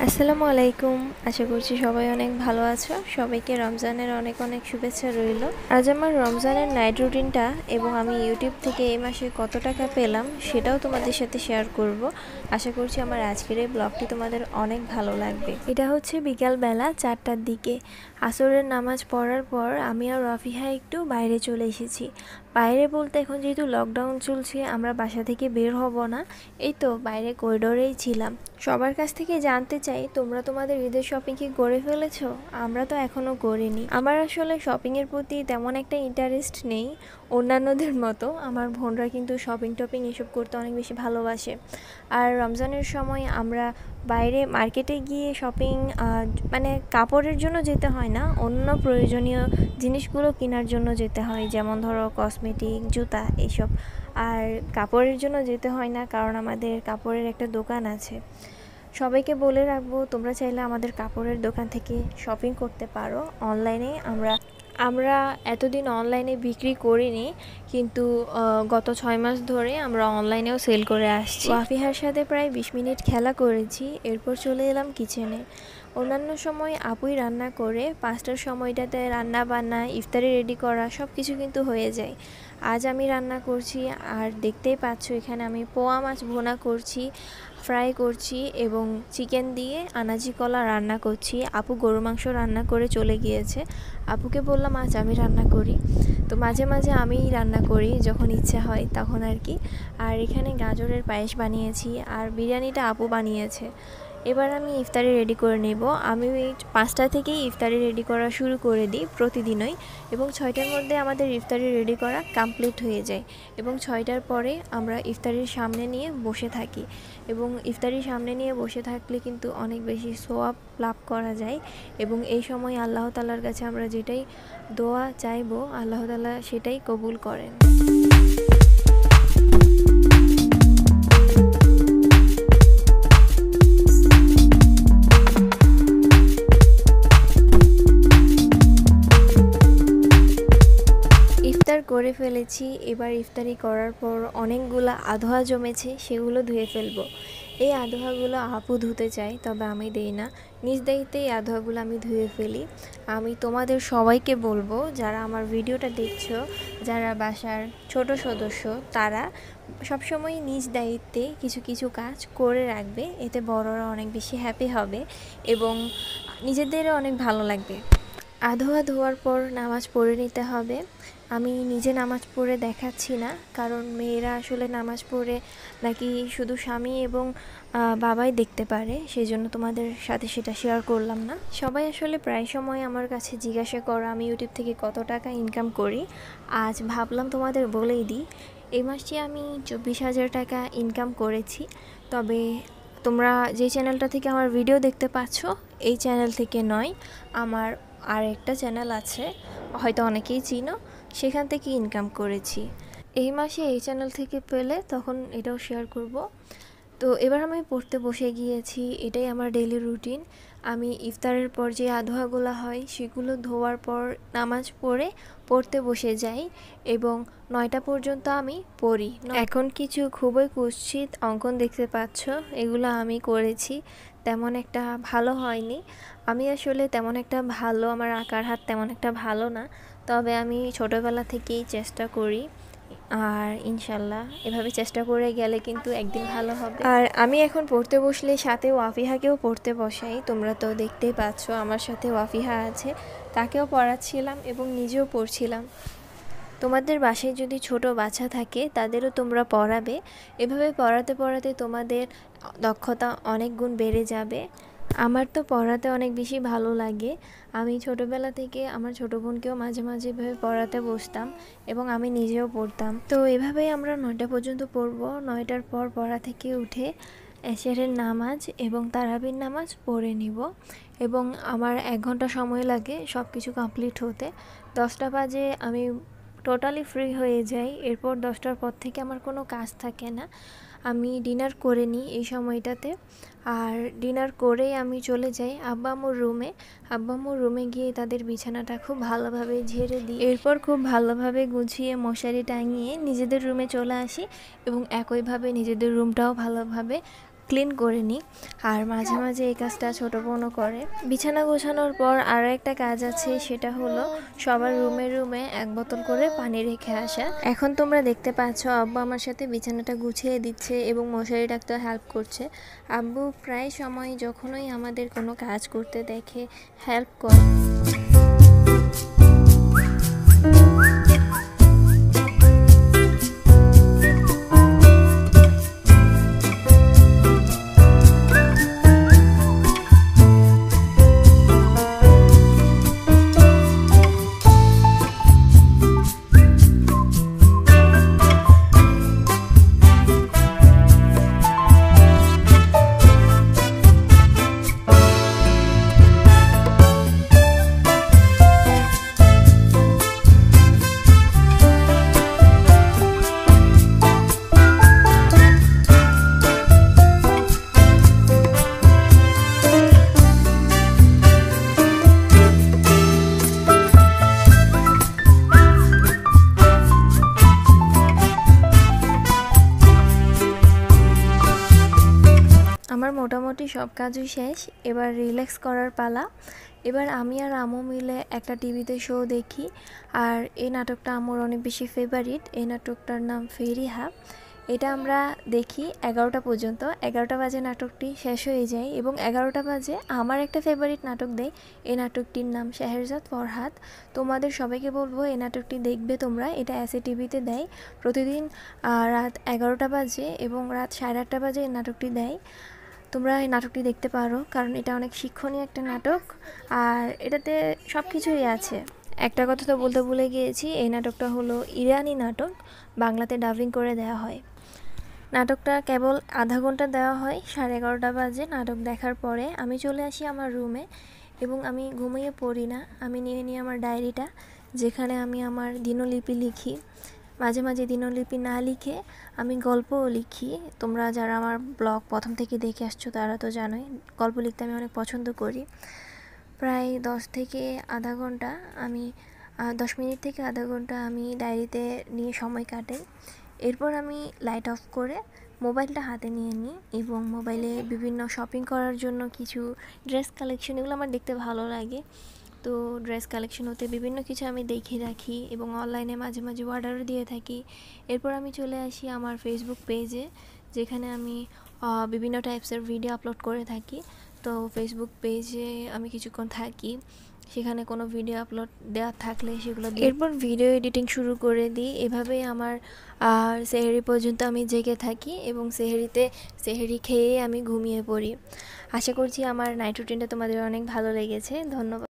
আসসালামু আলাইকুম। আশা করছি সবাই অনেক ভালো আছো। সবাইকে রমজানের অনেক অনেক শুভেচ্ছা রইল। আজ আমার রমজানের নাইট রুটিনটা এবং আমি ইউটিউব থেকে এই মাসে কত টাকা পেলাম সেটাও তোমাদের সাথে শেয়ার করব। আশা করছি আমার আজকের এই ব্লগটি তোমাদের অনেক ভালো লাগবে। এটা হচ্ছে বিকালবেলা 4টার দিকে আসরের নামাজ পড়ার পর আমি আর রাফিহা একটু বাইরে চলে এসেছি। বাইরে বলতে এখন যেহেতু লকডাউন চলছে আমরা বাসা থেকে বের হব না, এই তো বাইরে করিডোরেই ছিলাম। সবার কাছ থেকে জানতে চাই তোমরা তোমাদের ঈদের শপিং কি করে ফেলেছো? আমরা তো এখনও করিনি। আমার আসলে শপিংয়ের প্রতি তেমন একটা ইন্টারেস্ট নেই অন্যান্যদের মতো। আমার বোনরা কিন্তু শপিং এসব করতে অনেক বেশি ভালোবাসে। আর রমজানের সময় আমরা বাইরে মার্কেটে গিয়ে শপিং মানে কাপড়ের জন্য যেতে হয় না, অন্য প্রয়োজনীয় জিনিসগুলো কেনার জন্য যেতে হয়, যেমন ধরো কসমেটিক, জুতা এসব। আর কাপড়ের জন্য যেতে হয় না, কারণ আমাদের কাপড়ের একটা দোকান আছে। সবাইকে বলে রাখবো তোমরা চাইলে আমাদের কাপড়ের দোকান থেকে শপিং করতে পারো অনলাইনে। আমরা এতদিন অনলাইনে বিক্রি করিনি, কিন্তু গত 6 মাস ধরে আমরা অনলাইনেও সেল করে আসছি। ওয়াফিহার সাথে প্রায় 20 মিনিট খেলা করেছি, এরপর চলে এলাম কিচেনে। অন্যান্য সময় আপুই রান্না করে, 5টার সময়টাতে রান্না বান্না ইফতারি রেডি করা সব কিছু কিন্তু হয়ে যায়। আজ আমি রান্না করছি, আর দেখতেই পাচ্ছ এখানে আমি পোয়া মাছ ভুনা করছি, ফ্রাই করছি এবং চিকেন দিয়ে আনাজি কলা রান্না করছি। আপু গরু মাংস রান্না করে চলে গিয়েছে। আপুকে বললাম আজ আমি রান্না করি, তো মাঝে মাঝে আমিই রান্না করি যখন ইচ্ছা হয় তখন আর কি। আর এখানে গাজরের পায়েস বানিয়েছি, আর বিরিয়ানিটা আপু বানিয়েছে। এবার আমি ইফতারি রেডি করে নেব। আমি 5টা থেকেই ইফতারি রেডি করা শুরু করে দিই প্রতিদিনই, এবং 6টার মধ্যে আমাদের ইফতারি রেডি করা কমপ্লিট হয়ে যায়। এবং 6টার পরে আমরা ইফতারির সামনে নিয়ে বসে থাকি, এবং ইফতারির সামনে নিয়ে বসে থাকলে কিন্তু অনেক বেশি সোয়াব লাভ করা যায়। এবং এই সময় আল্লাহ তাআলার কাছে আমরা যেটাই দোয়া চাইবো আল্লাহ তাআলা সেটাই কবুল করেন। ইফতার করে ফেলেছি। এবার ইফতারি করার পর অনেকগুলো আধোয়া জমেছে, সেগুলো ধুয়ে ফেলবো। এই আধোয়াগুলো আপু ধুতে চায়, তবে আমি দেই না, নিজ দায়িত্বে এই আধোয়াগুলো আমি ধুয়ে ফেলি। আমি তোমাদের সবাইকে বলবো যারা আমার ভিডিওটা দেখছো, যারা বাসার ছোট সদস্য, তারা সবসময় নিজ দায়িত্বে কিছু কিছু কাজ করে রাখবে, এতে বড়রা অনেক বেশি হ্যাপি হবে এবং নিজেদেরও অনেক ভালো লাগবে। আধোয়া ধোয়ার পর নামাজ পড়ে নিতে হবে। আমি নিজে নামাজ পড়ে দেখাচ্ছি না, কারণ মেয়েরা আসলে নামাজ পড়ে নাকি শুধু স্বামী এবং বাবাই দেখতে পারে, সেই জন্য তোমাদের সাথে সেটা শেয়ার করলাম না। সবাই আসলে প্রায় সময় আমার কাছে জিজ্ঞাসা করো আমি ইউটিউব থেকে কত টাকা ইনকাম করি। আজ ভাবলাম তোমাদের বলেই দিই। এই মাসে আমি 24,000 টাকা ইনকাম করেছি। তবে তোমরা যে চ্যানেলটা থেকে আমার ভিডিও দেখতে পাচ্ছ এই চ্যানেল থেকে নয়, আমার আর একটা চ্যানেল আছে, হয়তো অনেকেই চিনো, সেখান থেকে ইনকাম করেছি। এই মাসে এই চ্যানেল থেকে পেলে তখন এটাও শেয়ার করব। তো এবার আমি পড়তে বসে গিয়েছি, এটাই আমার ডেইলি রুটিন। আমি ইফতারের পর যে আধোয়াগুলো হয় সেগুলো ধোয়ার পর নামাজ পড়ে পড়তে বসে যাই, এবং 9টা পর্যন্ত আমি পড়ি। এখন কিছু খুবই কুৎসিত অঙ্কন দেখতে পাচ্ছ, এগুলো আমি করেছি, তেমন একটা ভালো হয়নি। আমি আসলে তেমন একটা ভালো, আমার আঁকার হাত তেমন একটা ভালো না, তবে আমি ছোটোবেলা থেকেই চেষ্টা করি, আর ইনশাল্লাহ এভাবে চেষ্টা করে গেলে কিন্তু একদিন ভালো হবে। আর আমি এখন পড়তে বসলে সাথে ওয়াফিহাকেও পড়তে বসাই, তোমরা তো দেখতেই পাচ্ছ আমার সাথে ওয়াফিহা আছে, তাকেও পড়াচ্ছিলাম এবং নিজেও পড়ছিলাম। তোমাদের বাসায় যদি ছোট বাচ্চা থাকে তাদেরও তোমরা পড়াবে, এভাবে পড়াতে পড়াতে তোমাদের দক্ষতা অনেক গুণ বেড়ে যাবে। আমার তো পড়াতে অনেক বেশি ভালো লাগে। আমি ছোটোবেলা থেকে আমার ছোটো বোনকেও মাঝে মাঝে এভাবে পড়াতে বসতাম এবং আমি নিজেও পড়তাম। তো এভাবেই আমরা 9টা পর্যন্ত পড়বো। 9টার পর পড়া থেকে উঠে এশারের নামাজ এবং তারাবির নামাজ পড়ে নিব, এবং আমার 1 ঘন্টা সময় লাগে সব কিছু কমপ্লিট হতে। 10টা বাজে আমি টোটালি ফ্রি হয়ে যাই। এরপর 10টার পর থেকে আমার কোনো কাজ থাকে না, আমি ডিনার করে নিই এই সময়টাতে। আর ডিনার করেই আমি চলে যাই আব্বা আম্মুর রুমে গিয়ে তাদের বিছানাটা খুব ভালোভাবে ঝেড়ে দিই, এরপর খুব ভালোভাবে গুছিয়ে মশারি টাঙিয়ে নিজেদের রুমে চলে আসি, এবং একইভাবে নিজেদের রুমটাও ভালোভাবে ক্লিন করে নিই। আর মাঝে মাঝে এই কাজটা ছোটো বোনও করে। বিছানা গোছানোর পর আরও একটা কাজ আছে, সেটা হলো সবার রুমে রুমে 1 বোতল করে পানি রেখে আসা। এখন তোমরা দেখতে পাচ্ছ আব্বু আমার সাথে বিছানাটা গুছিয়ে দিচ্ছে এবং মশারি টাকতে হেল্প করছে। আব্বু প্রায় সময় যখনই আমাদের কোনো কাজ করতে দেখে হেল্প করে। আমার মোটামুটি সব কাজই শেষ, এবার রিল্যাক্স করার পালা। এবার আমি আর আমু মিলে একটা টিভিতে শো দেখি। আর এই নাটকটা আমার অনেক বেশি ফেভারিট। এই নাটকটার নাম ফেরিহা। এটা আমরা দেখি 11টা পর্যন্ত। 11টা বাজে নাটকটি শেষ হয়ে যায় এবং 11টা বাজে আমার একটা ফেভারিট নাটক দেয়। এই নাটকটির নাম শেহরজাদ ফরহাদ। তোমাদের সবাইকে বলবো এই নাটকটি দেখবে তোমরা। এটা এসএ টিভিতে দেয় প্রতিদিন রাত 11টা বাজে এবং রাত 8:30 বাজে এই নাটকটি দেয়। তোমরা এই নাটকটি দেখতে পারো, কারণ এটা অনেক শিক্ষণীয় একটা নাটক আর এটাতে সব কিছুই আছে। একটা কথা তো বলতে ভুলে গিয়েছি, এই নাটকটা হলো ইরানি নাটক, বাংলাতে ডাবিং করে দেওয়া হয়। নাটকটা কেবল আধা ঘন্টা দেওয়া হয়। 11:30 বাজে নাটক দেখার পরে আমি চলে আসি আমার রুমে এবং আমি ঘুমিয়ে পড়ি না। আমি নিয়ে নিই আমার ডায়েরিটা, যেখানে আমি আমার দিনলিপি লিখি। মাঝে মাঝে দিনলিপি না লিখে আমি গল্পও লিখি। তোমরা যারা আমার ব্লগ প্রথম থেকে দেখে আসছো তারা তো জানোই গল্প লিখতে আমি অনেক পছন্দ করি। প্রায় 10 থেকে আধা ঘন্টা আমি 10 মিনিট থেকে আধা ঘন্টা আমি ডায়েরিতে নিয়ে সময় কাটাই। এরপর আমি লাইট অফ করে মোবাইলটা হাতে নিয়ে নিই এবং মোবাইলে বিভিন্ন শপিং করার জন্য কিছু ড্রেস কালেকশন, এগুলো আমার দেখতে ভালো লাগে। তো ড্রেস কালেকশন হতে বিভিন্ন কিছু আমি দেখে রাখি এবং অনলাইনে মাঝে মাঝে অর্ডারও দিয়ে থাকি। এরপর আমি চলে আসি আমার ফেসবুক পেজে, যেখানে আমি বিভিন্ন টাইপসের ভিডিও আপলোড করে থাকি। তো ফেসবুক পেজে আমি কিছুক্ষণ থাকি, সেখানে কোনো ভিডিও আপলোড দেওয়া থাকলে সেগুলো এরপর ভিডিও এডিটিং শুরু করে দিই। এভাবেই আমার সেহরি পর্যন্ত আমি জেগে থাকি এবং সেহরি খেয়ে আমি ঘুমিয়ে পড়ি। আশা করছি আমার নাইট রুটিনটা তোমাদের অনেক ভালো লেগেছে। ধন্যবাদ।